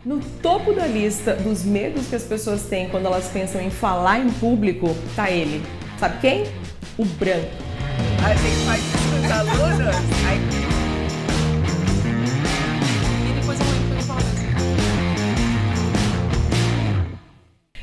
No topo da lista dos medos que as pessoas têm quando elas pensam em falar em público, tá ele. Sabe quem? O branco. A gente faz isso com os alunos, aí... E depois eu entro e falo assim.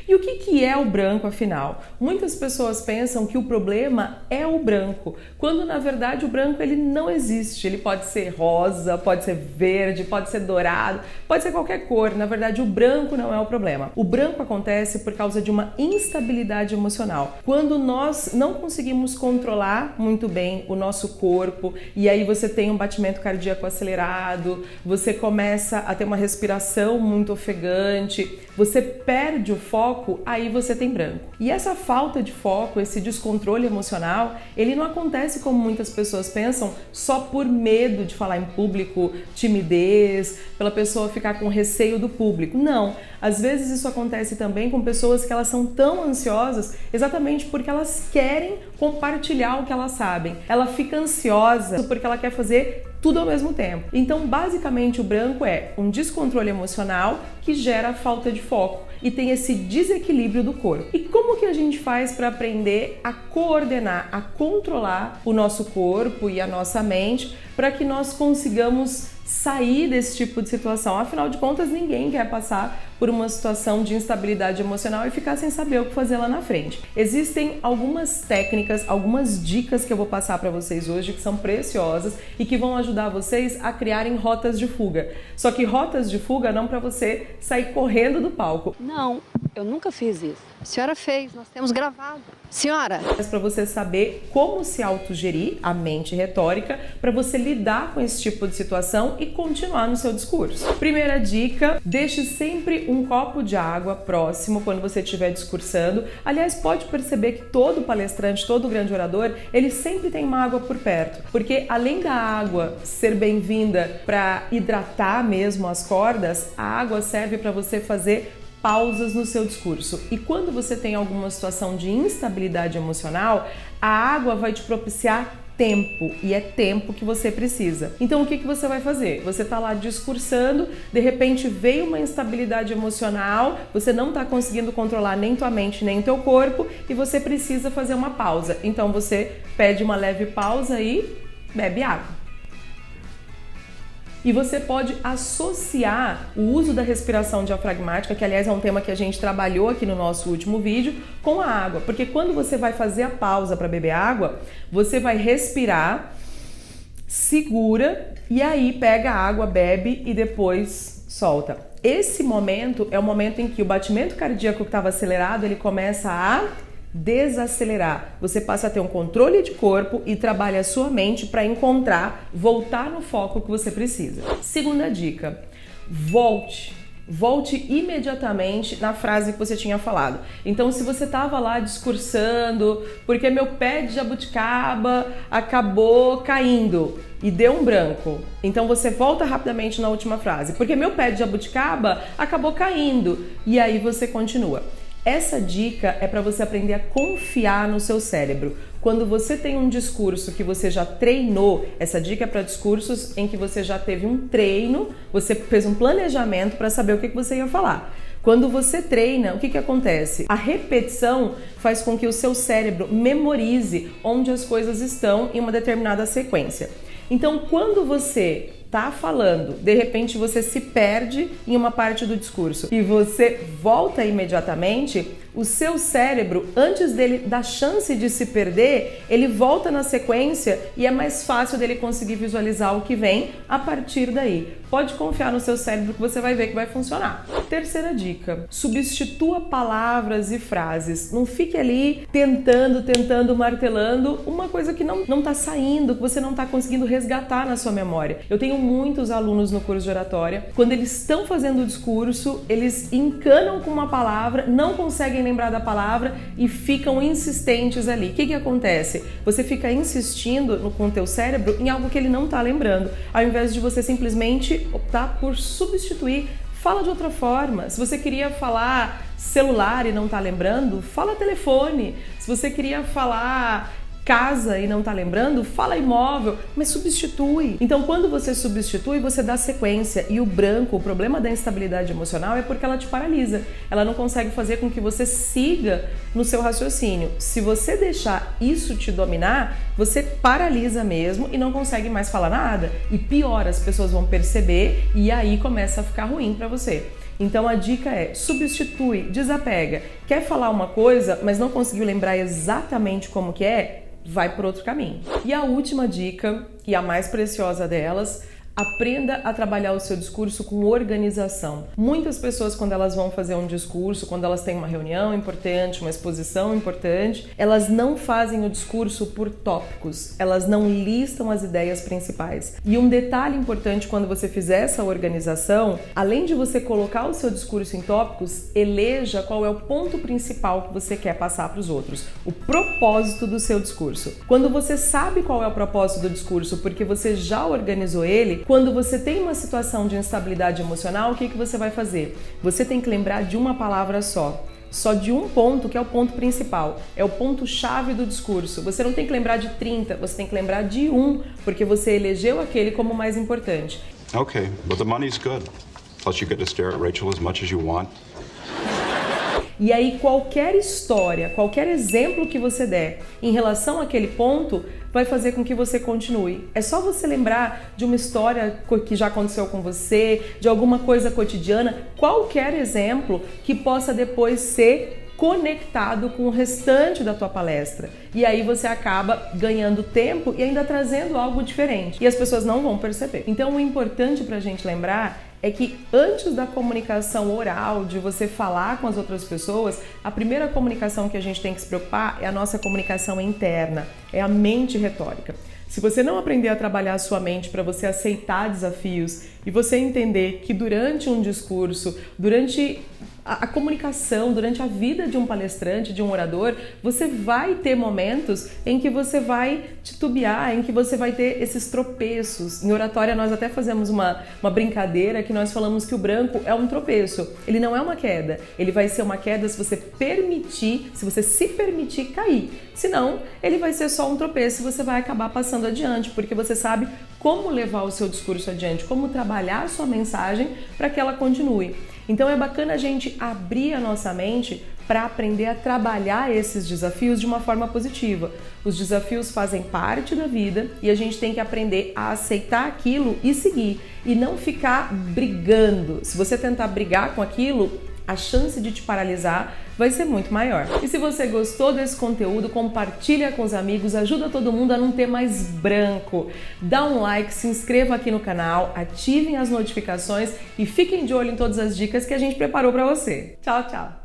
E o que é o branco, afinal? Muitas pessoas pensam que o problema é o branco, quando na verdade o branco ele não existe. Ele pode ser rosa, pode ser verde, pode ser dourado, pode ser qualquer cor. Na verdade, o branco não é o problema. O branco acontece por causa de uma instabilidade emocional. Quando nós não conseguimos controlar muito bem o nosso corpo, e aí você tem um batimento cardíaco acelerado, você começa a ter uma respiração muito ofegante, você perde o foco, aí você tem branco. E essa falta de foco, esse descontrole emocional, ele não acontece como muitas pessoas pensam, só por medo de falar em público, timidez, pela pessoa ficar com receio do público. Não, às vezes isso acontece também com pessoas que elas são tão ansiosas exatamente porque elas querem compartilhar o que elas sabem. Ela fica ansiosa porque ela quer fazer tudo ao mesmo tempo. Então, basicamente, o branco é um descontrole emocional que gera falta de foco e tem esse desequilíbrio do corpo. E como que a gente faz para aprender a coordenar, a controlar o nosso corpo e a nossa mente para que nós consigamos sair desse tipo de situação? Afinal de contas, ninguém quer passar por uma situação de instabilidade emocional e ficar sem saber o que fazer lá na frente. Existem algumas técnicas, algumas dicas que eu vou passar para vocês hoje que são preciosas e que vão ajudar vocês a criarem rotas de fuga. Só que rotas de fuga não para você sair correndo do palco. Não, eu nunca fiz isso. A senhora fez, nós temos gravado. Senhora! Mas para você saber como se autogerir a mente retórica para você lidar com esse tipo de situação e continuar no seu discurso. Primeira dica, deixe sempre um copo de água próximo quando você estiver discursando. Aliás, pode perceber que todo palestrante, todo grande orador, ele sempre tem uma água por perto, porque além da água ser bem-vinda para hidratar mesmo as cordas, a água serve para você fazer pausas no seu discurso. E quando você tem alguma situação de instabilidade emocional, a água vai te propiciar tempo, e é tempo que você precisa. Então o que você vai fazer? Você está lá discursando, de repente veio uma instabilidade emocional, você não está conseguindo controlar nem tua mente nem teu corpo e você precisa fazer uma pausa. Então você pede uma leve pausa e bebe água. E você pode associar o uso da respiração diafragmática, que aliás é um tema que a gente trabalhou aqui no nosso último vídeo, com a água. Porque quando você vai fazer a pausa para beber água, você vai respirar, segura e aí pega a água, bebe e depois solta. Esse momento é o momento em que o batimento cardíaco que estava acelerado, ele começa a desacelerar. Você passa a ter um controle de corpo e trabalha a sua mente para encontrar, voltar no foco que você precisa. Segunda dica, volte imediatamente na frase que você tinha falado. Então, se você estava lá discursando, porque meu pé de jabuticaba acabou caindo e deu um branco, então você volta rapidamente na última frase, porque meu pé de jabuticaba acabou caindo, e aí você continua. Essa dica é para você aprender a confiar no seu cérebro. Quando você tem um discurso que você já treinou, essa dica é para discursos em que você já teve um treino, você fez um planejamento para saber o que você ia falar. Quando você treina, o que acontece? A repetição faz com que o seu cérebro memorize onde as coisas estão em uma determinada sequência. Então, quando você tá falando, de repente você se perde em uma parte do discurso e você volta imediatamente, o seu cérebro, antes dele dar chance de se perder, ele volta na sequência e é mais fácil dele conseguir visualizar o que vem a partir daí. Pode confiar no seu cérebro que você vai ver que vai funcionar. Terceira dica, substitua palavras e frases. Não fique ali tentando, martelando uma coisa que não tá saindo, que você não tá conseguindo resgatar na sua memória. Eu tenho muitos alunos no curso de oratória, quando eles estão fazendo o discurso, eles encanam com uma palavra, não conseguem lembrar da palavra e ficam insistentes ali. O que acontece? Você fica insistindo com o teu cérebro em algo que ele não está lembrando, ao invés de você simplesmente optar por substituir. Fala de outra forma. Se você queria falar celular e não está lembrando, fala telefone. Se você queria falar casa e não tá lembrando, fala imóvel, mas substitui. Então, quando você substitui, você dá sequência. E o branco, o problema da instabilidade emocional é porque ela te paralisa. Ela não consegue fazer com que você siga no seu raciocínio. Se você deixar isso te dominar, você paralisa mesmo e não consegue mais falar nada. E pior, as pessoas vão perceber e aí começa a ficar ruim para você. Então a dica é: substitui, desapega. Quer falar uma coisa, mas não conseguiu lembrar exatamente como que é? Vai por outro caminho. E a última dica, e a mais preciosa delas: aprenda a trabalhar o seu discurso com organização. Muitas pessoas, quando elas vão fazer um discurso, quando elas têm uma reunião importante, uma exposição importante, elas não fazem o discurso por tópicos, elas não listam as ideias principais. E um detalhe importante quando você fizer essa organização, além de você colocar o seu discurso em tópicos, eleja qual é o ponto principal que você quer passar para os outros, o propósito do seu discurso. Quando você sabe qual é o propósito do discurso, porque você já organizou ele, quando você tem uma situação de instabilidade emocional, o que você vai fazer? Você tem que lembrar de uma palavra só de um ponto, que é o ponto principal, é o ponto-chave do discurso. Você não tem que lembrar de 30, você tem que lembrar de um, porque você elegeu aquele como mais importante. Okay, but the money's good. Plus you get to stare at Rachel as much as you want. E aí qualquer história, qualquer exemplo que você der em relação àquele ponto vai fazer com que você continue. É só você lembrar de uma história que já aconteceu com você, de alguma coisa cotidiana, qualquer exemplo que possa depois ser conectado com o restante da tua palestra. E aí você acaba ganhando tempo e ainda trazendo algo diferente. E as pessoas não vão perceber. Então o importante pra gente lembrar é que antes da comunicação oral, de você falar com as outras pessoas, a primeira comunicação que a gente tem que se preocupar é a nossa comunicação interna, é a mente retórica. Se você não aprender a trabalhar a sua mente para você aceitar desafios e você entender que durante um discurso, durante a comunicação, durante a vida de um palestrante, de um orador, você vai ter momentos em que você vai titubear, em que você vai ter esses tropeços. Em oratória nós até fazemos uma brincadeira que nós falamos que o branco é um tropeço. Ele não é uma queda. Ele vai ser uma queda se você permitir, se você se permitir cair. Senão, ele vai ser só um tropeço e você vai acabar passando adiante, porque você sabe como levar o seu discurso adiante, como trabalhar a sua mensagem para que ela continue. Então é bacana a gente abrir a nossa mente para aprender a trabalhar esses desafios de uma forma positiva. Os desafios fazem parte da vida e a gente tem que aprender a aceitar aquilo e seguir, e não ficar brigando. Se você tentar brigar com aquilo, a chance de te paralisar vai ser muito maior. E se você gostou desse conteúdo, compartilha com os amigos, ajuda todo mundo a não ter mais branco. Dá um like, se inscreva aqui no canal, ativem as notificações e fiquem de olho em todas as dicas que a gente preparou para você. Tchau, tchau!